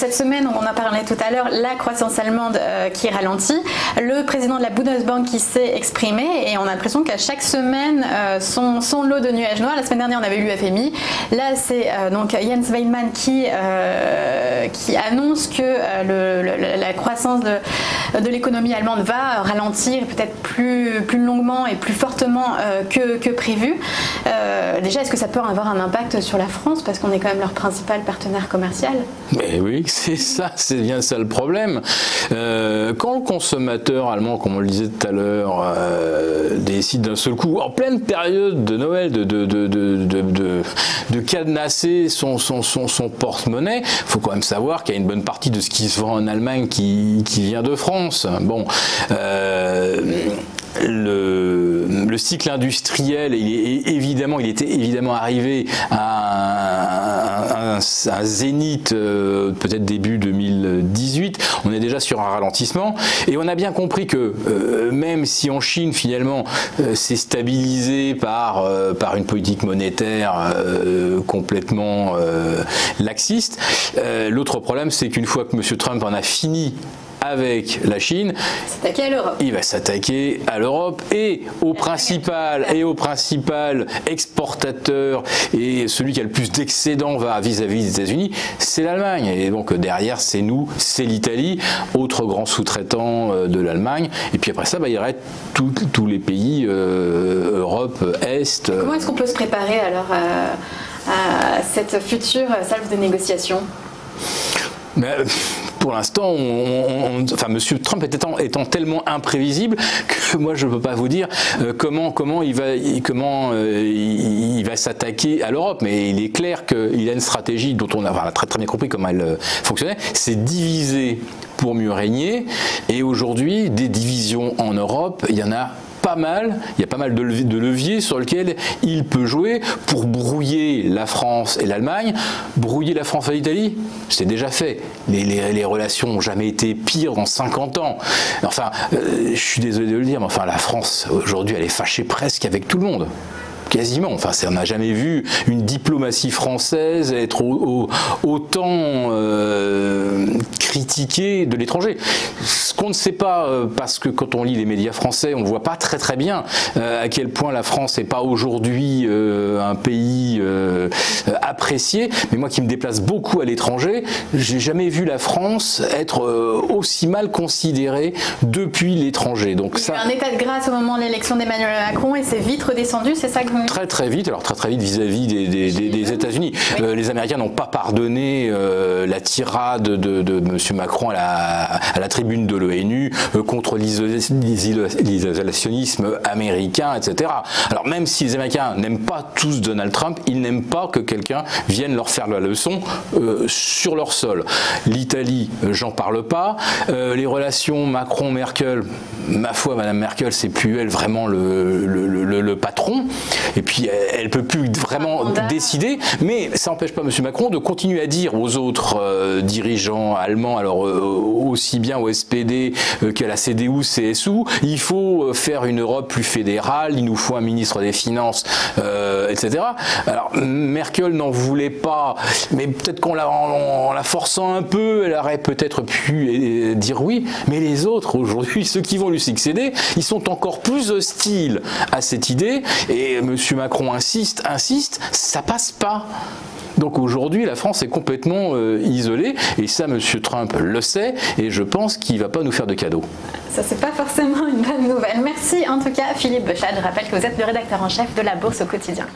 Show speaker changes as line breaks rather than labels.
cette semaine, on en parlait tout à l'heure, la croissance allemande qui ralentit, le président de la Bundesbank qui s'est exprimé, et on a l'impression qu'à chaque semaine, son lot de nuages noirs. La semaine dernière, on avait eu FMI. Là, c'est donc Jens Weidmann qui annonce que la croissance de l'économie allemande va ralentir peut-être plus longuement et plus fortement que prévu. Déjà, est-ce que ça peut avoir un impact sur la France, parce qu'on est quand même leur principal partenaire commercial?
Mais oui, c'est ça, c'est bien ça le problème. Quand le consommateur allemand, comme on le disait tout à l'heure, décide d'un seul coup, en pleine période de Noël, de cadenasser son porte-monnaie, il faut quand même savoir qu'il y a une bonne partie de ce qui se vend en Allemagne qui vient de France. Bon, le cycle industriel, il était évidemment arrivé à un zénith peut-être début 2018. On est déjà sur un ralentissement, et on a bien compris que même si en Chine finalement c'est stabilisé par une politique monétaire complètement laxiste, l'autre problème, c'est qu'une fois que M. Trump en a fini avec la Chine, il va s'attaquer à l'Europe et au principal exportateur, et celui qui a le plus d'excédents vis-à-vis des États-Unis, c'est l'Allemagne. Et donc derrière, c'est nous, c'est l'Italie, autre grand sous-traitant de l'Allemagne. Et puis après ça, il y aurait tous les pays Europe, Est.
Comment est-ce qu'on peut se préparer alors à cette future salve de négociation?
Pour l'instant, M. Trump étant tellement imprévisible que moi je ne peux pas vous dire comment il va s'attaquer à l'Europe. Mais il est clair qu'il a une stratégie dont on a très bien compris comment elle fonctionnait. C'est diviser pour mieux régner. Et aujourd'hui, des divisions en Europe, il y en a pas mal. Il y a pas mal de leviers sur lesquels il peut jouer pour brouiller la France et l'Allemagne. Brouiller la France et l'Italie, c'est déjà fait. Les relations n'ont jamais été pires en 50 ans. Enfin, je suis désolé de le dire, mais enfin, la France, aujourd'hui, elle est fâchée presque avec tout le monde. Quasiment. Enfin, on n'a jamais vu une diplomatie française être autant critiquée de l'étranger. Ce qu'on ne sait pas, parce que quand on lit les médias français, on ne voit pas très bien à quel point la France n'est pas aujourd'hui un pays apprécié. Mais moi qui me déplace beaucoup à l'étranger, j'ai jamais vu la France être aussi mal considérée depuis l'étranger. Donc
il y a eu un état de grâce au moment de l'élection d'Emmanuel Macron, et c'est vite redescendu, c'est ça que vous...
Très vite, alors très vite vis-à-vis des États-Unis. Oui. Les Américains n'ont pas pardonné la tirade de M. Macron à la tribune de l'ONU contre l'isolationnisme américain, etc. Alors même si les Américains n'aiment pas tous Donald Trump, ils n'aiment pas que quelqu'un vienne leur faire la leçon sur leur sol. L'Italie, j'en parle pas. Les relations Macron-Merkel, ma foi, Madame Merkel, c'est plus elle vraiment le patron. Et puis elle peut plus vraiment décider, mais ça n'empêche pas M. Macron de continuer à dire aux autres dirigeants allemands, alors aussi bien au SPD qu'à la CDU, CSU, il faut faire une Europe plus fédérale, il nous faut un ministre des Finances, etc. Alors Merkel n'en voulait pas, mais peut-être qu'en la forçant un peu, elle aurait peut-être pu dire oui, mais les autres aujourd'hui, ceux qui vont lui succéder, ils sont encore plus hostiles à cette idée, et M. Macron insiste, ça passe pas. Donc aujourd'hui, la France est complètement isolée, et ça, M. Trump le sait, et je pense qu'il ne va pas nous faire de cadeaux.
Ça, c'est pas forcément une bonne nouvelle. Merci en tout cas, Philippe Bechade. Je rappelle que vous êtes le rédacteur en chef de La Bourse au quotidien.